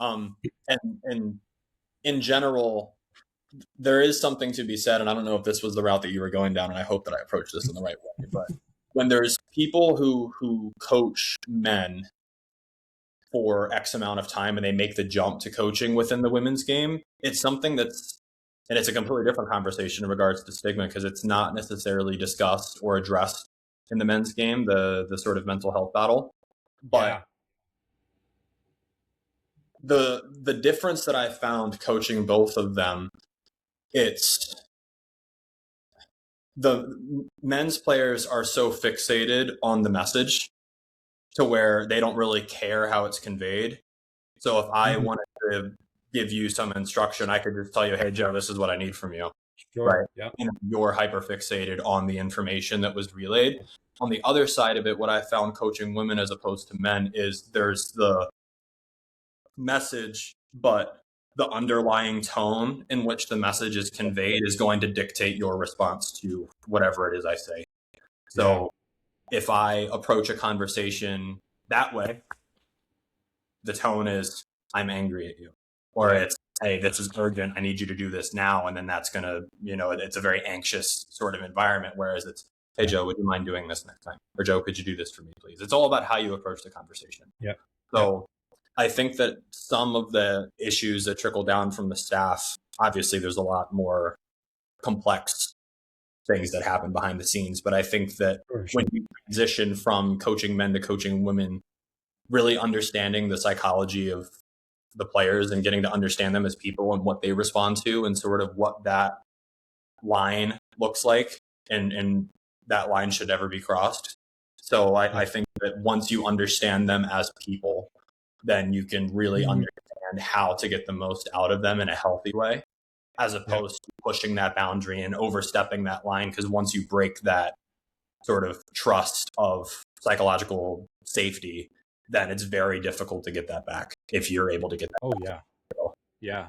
And in general, there is something to be said, and I don't know if this was the route that you were going down, and I hope that I approached this in the right way. But when there's people who coach men for X amount of time and they make the jump to coaching within the women's game, it's something and it's a completely different conversation in regards to stigma because it's not necessarily discussed or addressed in the men's game, the sort of mental health battle. But the difference that I found coaching both of them, it's the men's players are so fixated on the message to where they don't really care how it's conveyed. So if I wanted to give you some instruction, I could just tell you, hey, Joe, this is what I need from you. Sure. Right. Yep. And you're hyper fixated on the information that was relayed. On the other side of it, what I found coaching women as opposed to men is there's the message, but the underlying tone in which the message is conveyed is going to dictate your response to whatever it is I say. So if I approach a conversation that way, the tone is, I'm angry at you. Or it's, hey, this is urgent. I need you to do this now. And then that's going to, it's a very anxious sort of environment. Whereas it's, hey, Joe, would you mind doing this next time? Or Joe, could you do this for me, please? It's all about how you approach the conversation. Yeah. So I think that some of the issues that trickle down from the staff, obviously there's a lot more complex things that happen behind the scenes. But I think that when you transition from coaching men to coaching women, really understanding the psychology of the players and getting to understand them as people and what they respond to and sort of what that line looks like. And that line should never be crossed. So I think that once you understand them as people, then you can really understand how to get the most out of them in a healthy way, as opposed to pushing that boundary and overstepping that line. Because once you break that sort of trust of psychological safety, then it's very difficult to get that back if you're able to get that back. Yeah.